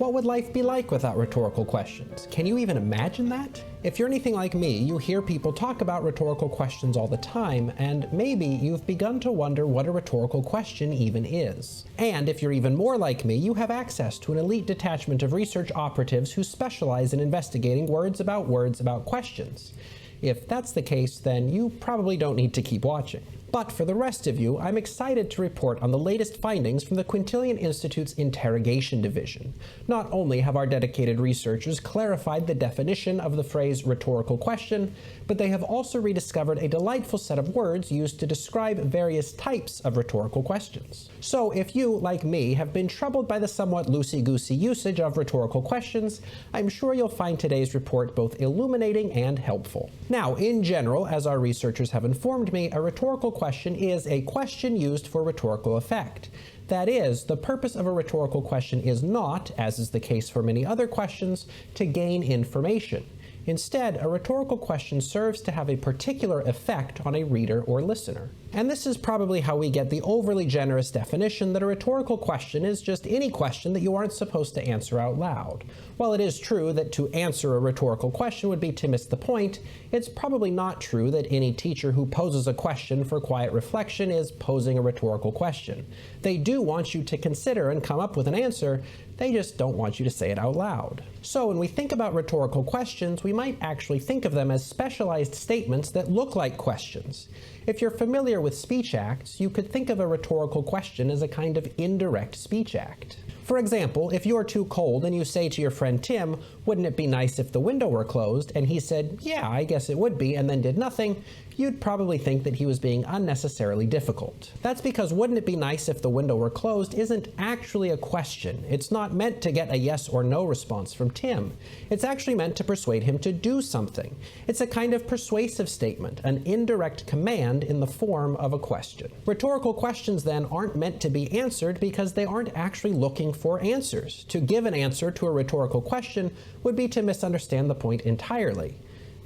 What would life be like without rhetorical questions? Can you even imagine that? If you're anything like me, you hear people talk about rhetorical questions all the time, and maybe you've begun to wonder what a rhetorical question even is. And if you're even more like me, you have access to an elite detachment of research operatives who specialize in investigating words about questions. If that's the case, then you probably don't need to keep watching. But for the rest of you, I'm excited to report on the latest findings from the Quintillion Institute's Interrogation Division. Not only have our dedicated researchers clarified the definition of the phrase rhetorical question, but they have also rediscovered a delightful set of words used to describe various types of rhetorical questions. So if you, like me, have been troubled by the somewhat loosey-goosey usage of rhetorical questions, I'm sure you'll find today's report both illuminating and helpful. Now, in general, as our researchers have informed me, a rhetorical question is a question used for rhetorical effect. That is, the purpose of a rhetorical question is not, as is the case for many other questions, to gain information. Instead, a rhetorical question serves to have a particular effect on a reader or listener. And this is probably how we get the overly generous definition that a rhetorical question is just any question that you aren't supposed to answer out loud. While it is true that to answer a rhetorical question would be to miss the point, it's probably not true that any teacher who poses a question for quiet reflection is posing a rhetorical question. They do want you to consider and come up with an answer, they just don't want you to say it out loud. So when we think about rhetorical questions, we might actually think of them as specialized statements that look like questions. If you're familiar with speech acts, you could think of a rhetorical question as a kind of indirect speech act. For example, if you're too cold and you say to your friend Tim, "Wouldn't it be nice if the window were closed?" and he said, "Yeah, I guess it would be," and then did nothing, you'd probably think that he was being unnecessarily difficult. That's because "wouldn't it be nice if the window were closed" isn't actually a question. It's not meant to get a yes or no response from Tim. It's actually meant to persuade him to do something. It's a kind of persuasive statement, an indirect command in the form of a question. Rhetorical questions then aren't meant to be answered because they aren't actually looking for answers. To give an answer to a rhetorical question would be to misunderstand the point entirely.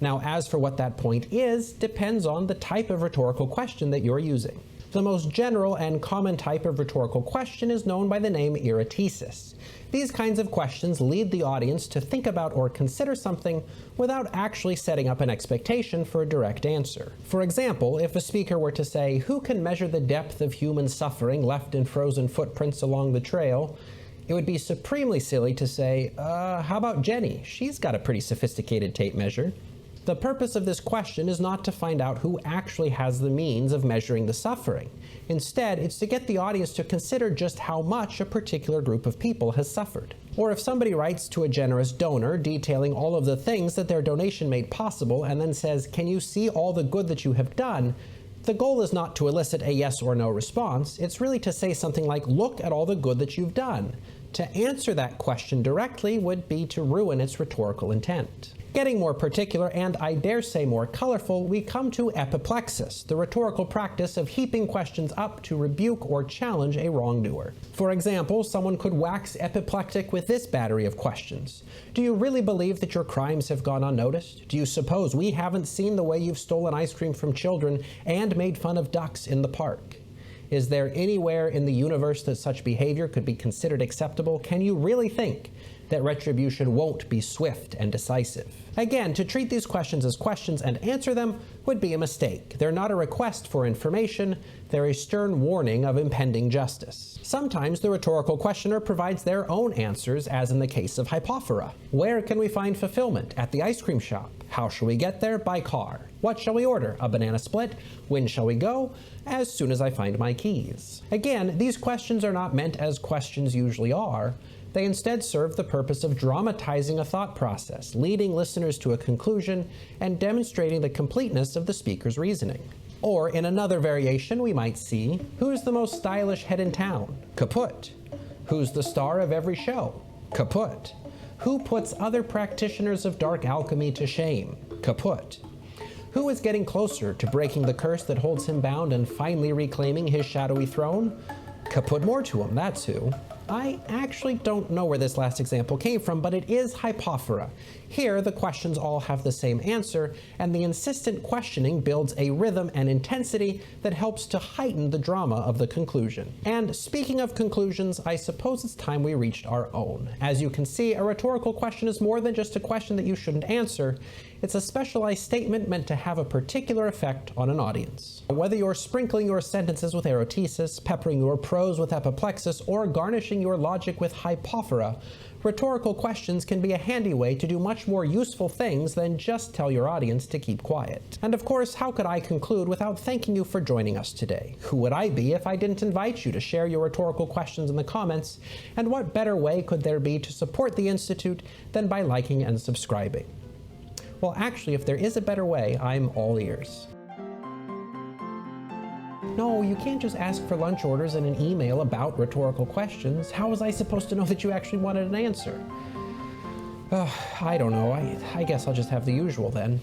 Now, as for what that point is, depends on the type of rhetorical question that you're using. The most general and common type of rhetorical question is known by the name eretesis. These kinds of questions lead the audience to think about or consider something without actually setting up an expectation for a direct answer. For example, if a speaker were to say, "Who can measure the depth of human suffering left in frozen footprints along the trail?" it would be supremely silly to say, how about Jenny? She's got a pretty sophisticated tape measure." The purpose of this question is not to find out who actually has the means of measuring the suffering. Instead, it's to get the audience to consider just how much a particular group of people has suffered. Or if somebody writes to a generous donor detailing all of the things that their donation made possible and then says, "Can you see all the good that you have done?" the goal is not to elicit a yes or no response. It's really to say something like, "Look at all the good that you've done." To answer that question directly would be to ruin its rhetorical intent. Getting more particular, and I dare say more colorful, we come to epiplexis, the rhetorical practice of heaping questions up to rebuke or challenge a wrongdoer. For example, someone could wax epiplectic with this battery of questions. Do you really believe that your crimes have gone unnoticed? Do you suppose we haven't seen the way you've stolen ice cream from children and made fun of ducks in the park? Is there anywhere in the universe that such behavior could be considered acceptable? Can you really think that retribution won't be swift and decisive? Again, to treat these questions as questions and answer them would be a mistake. They're not a request for information, they're a stern warning of impending justice. Sometimes the rhetorical questioner provides their own answers, as in the case of Hypophora. Where can we find fulfillment? At the ice cream shop. How shall we get there? By car. What shall we order? A banana split. When shall we go? As soon as I find my keys. Again, these questions are not meant as questions usually are. They instead serve the purpose of dramatizing a thought process, leading listeners to a conclusion, and demonstrating the completeness of the speaker's reasoning. Or in another variation, we might see, who's the most stylish head in town? Kaput. Who's the star of every show? Kaput. Who puts other practitioners of dark alchemy to shame? Kaput. Who is getting closer to breaking the curse that holds him bound and finally reclaiming his shadowy throne? Kaput more to him, that's who. I actually don't know where this last example came from, but it is hypophora. Here, the questions all have the same answer, and the insistent questioning builds a rhythm and intensity that helps to heighten the drama of the conclusion. And speaking of conclusions, I suppose it's time we reached our own. As you can see, a rhetorical question is more than just a question that you shouldn't answer. It's a specialized statement meant to have a particular effect on an audience. Whether you're sprinkling your sentences with erotesis, peppering your prose with apoplexis, or garnishing your logic with hypophora, rhetorical questions can be a handy way to do much more useful things than just tell your audience to keep quiet. And of course, how could I conclude without thanking you for joining us today? Who would I be if I didn't invite you to share your rhetorical questions in the comments? And what better way could there be to support the Institute than by liking and subscribing? Well, actually, if there is a better way, I'm all ears. No, you can't just ask for lunch orders in an email about rhetorical questions. How was I supposed to know that you actually wanted an answer? I don't know. I guess I'll just have the usual then.